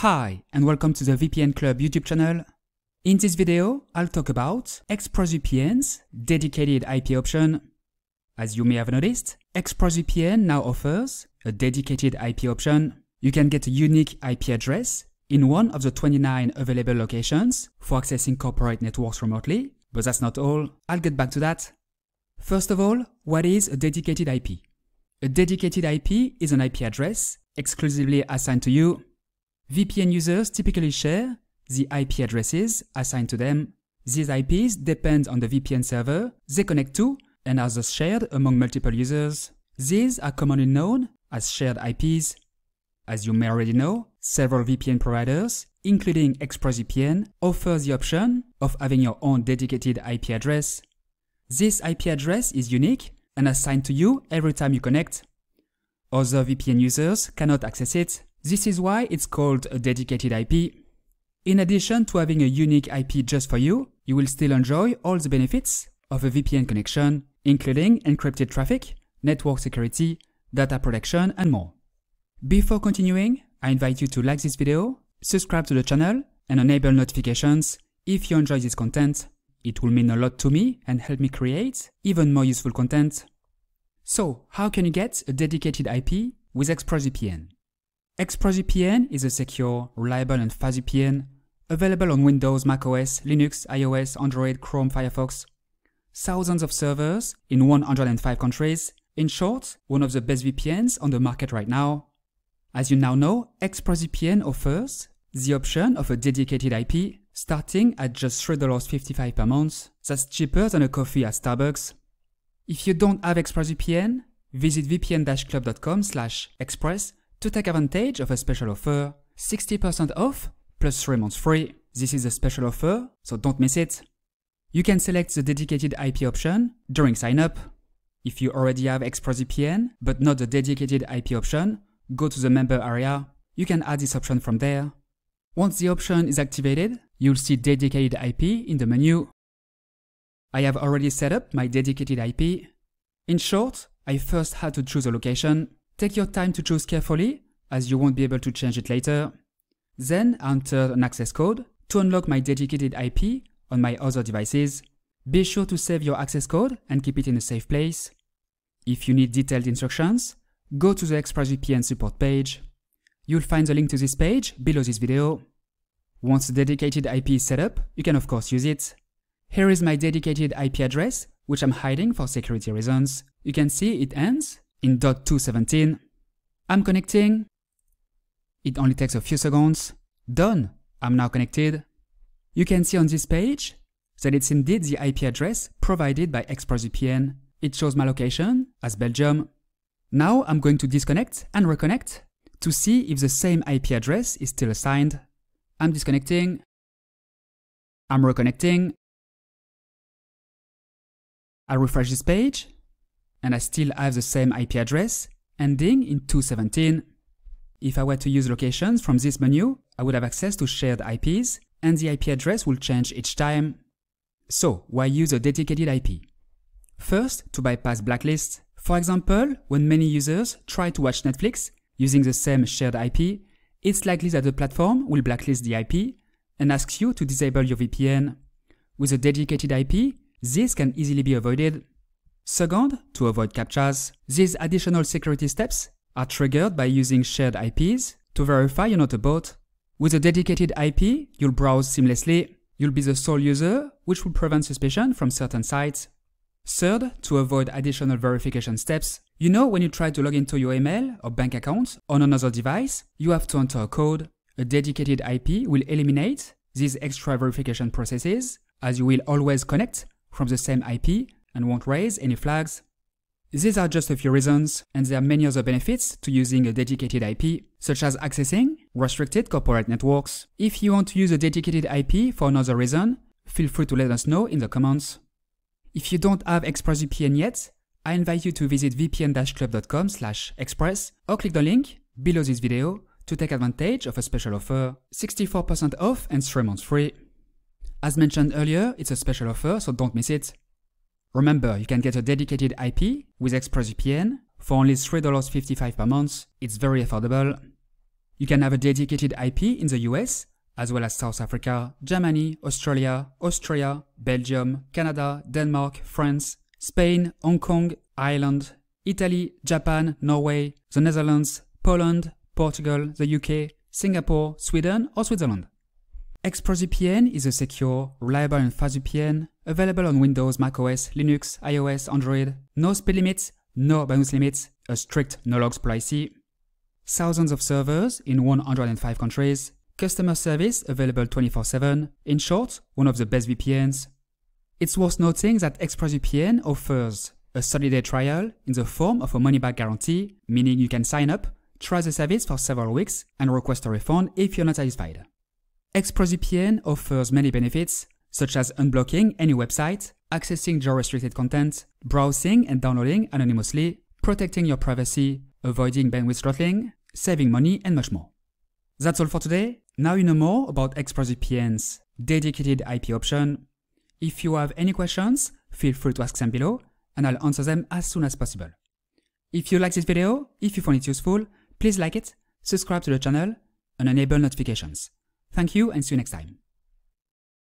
Hi, and welcome to the VPN Club YouTube channel. In this video, I'll talk about EXPRESSVPN's dedicated IP option. As you may have noticed, EXPRESSVPN now offers a dedicated IP option. You can get a unique IP address in one of the 29 available locations for accessing corporate networks remotely, but that's not all. I'll get back to that. First of all, what is a dedicated IP? A dedicated IP is an IP address exclusively assigned to you. VPN users typically share the IP addresses assigned to them. These IPs depend on the VPN server they connect to and are thus shared among multiple users. These are commonly known as shared IPs. As you may already know, several VPN providers, including EXPRESSVPN, offer the option of having your own dedicated IP address. This IP address is unique and assigned to you every time you connect. Other VPN users cannot access it. This is why it's called a dedicated IP. In addition to having a unique IP just for you, you will still enjoy all the benefits of a VPN connection, including encrypted traffic, network security, data protection, and more. Before continuing, I invite you to like this video, subscribe to the channel, and enable notifications if you enjoy this content. It will mean a lot to me and help me create even more useful content. So, how can you get a dedicated IP with EXPRESSVPN? EXPRESSVPN is a secure, reliable, and fast VPN available on Windows, macOS, Linux, iOS, Android, Chrome, Firefox. Thousands of servers in 105 countries. In short, one of the best VPNs on the market right now. As you now know, EXPRESSVPN offers the option of a dedicated IP starting at just $3.55 per month. That's cheaper than a coffee at Starbucks. If you don't have EXPRESSVPN, visit vpn-club.com/express to take advantage of a special offer, 60% off plus 3 months free. This is a special offer, so don't miss it. You can select the dedicated IP option during sign up. If you already have EXPRESSVPN but not the dedicated IP option, go to the member area. You can add this option from there. Once the option is activated, you'll see dedicated IP in the menu. I have already set up my dedicated IP. In short, I first had to choose a location. Take your time to choose carefully, as you won't be able to change it later. Then I entered an access code to unlock my dedicated IP on my other devices. Be sure to save your access code and keep it in a safe place. If you need detailed instructions, go to the EXPRESSVPN support page. You'll find the link to this page below this video. Once the dedicated IP is set up, you can of course use it. Here is my dedicated IP address, which I'm hiding for security reasons. You can see it ends in .217. I'm connecting. It only takes a few seconds. Done. I'm now connected. You can see on this page that it's indeed the IP address provided by EXPRESSVPN. It shows my location as Belgium. Now I'm going to disconnect and reconnect to see if the same IP address is still assigned. I'm disconnecting. I'm reconnecting. I refresh this page, and I still have the same IP address, ending in 217. If I were to use locations from this menu, I would have access to shared IPs, and the IP address will change each time. So, why use a dedicated IP? First, to bypass blacklists. For example, when many users try to watch Netflix using the same shared IP, it's likely that the platform will blacklist the IP and ask you to disable your VPN. With a dedicated IP, this can easily be avoided. Second, to avoid CAPTCHAs. These additional security steps are triggered by using shared IPs to verify you're not a bot. With a dedicated IP, you'll browse seamlessly. You'll be the sole user, which will prevent suspicion from certain sites. Third, to avoid additional verification steps. You know, when you try to log into your email or bank account on another device, you have to enter a code. A dedicated IP will eliminate these extra verification processes, as you will always connect from the same IP and won't raise any flags. These are just a few reasons, and there are many other benefits to using a dedicated IP, such as accessing restricted corporate networks. If you want to use a dedicated IP for another reason, feel free to let us know in the comments. If you don't have EXPRESSVPN yet, I invite you to visit vpn-club.com/express or click the link below this video to take advantage of a special offer, 64% off and 3 months free. As mentioned earlier, it's a special offer, so don't miss it. Remember, you can get a dedicated IP with EXPRESSVPN for only $3.55 per month. It's very affordable. You can have a dedicated IP in the US, as well as South Africa, Germany, Australia, Austria, Belgium, Canada, Denmark, France, Spain, Hong Kong, Ireland, Italy, Japan, Norway, the Netherlands, Poland, Portugal, the UK, Singapore, Sweden, or Switzerland. EXPRESSVPN is a secure, reliable and fast VPN available on Windows, macOS, Linux, iOS, Android, no speed limits, no bandwidth limits, a strict no-logs policy, thousands of servers in 105 countries, customer service available 24/7, in short, one of the best VPNs. It's worth noting that EXPRESSVPN offers a 30-day trial in the form of a money-back guarantee, meaning you can sign up, try the service for several weeks, and request a refund if you're not satisfied. EXPRESSVPN offers many benefits, such as unblocking any website, accessing geo-restricted content, browsing and downloading anonymously, protecting your privacy, avoiding bandwidth throttling, saving money, and much more. That's all for today. Now you know more about EXPRESSVPN's dedicated IP option. If you have any questions, feel free to ask them below, and I'll answer them as soon as possible. If you like this video, if you found it useful, please like it, subscribe to the channel, and enable notifications. Thank you and see you next time.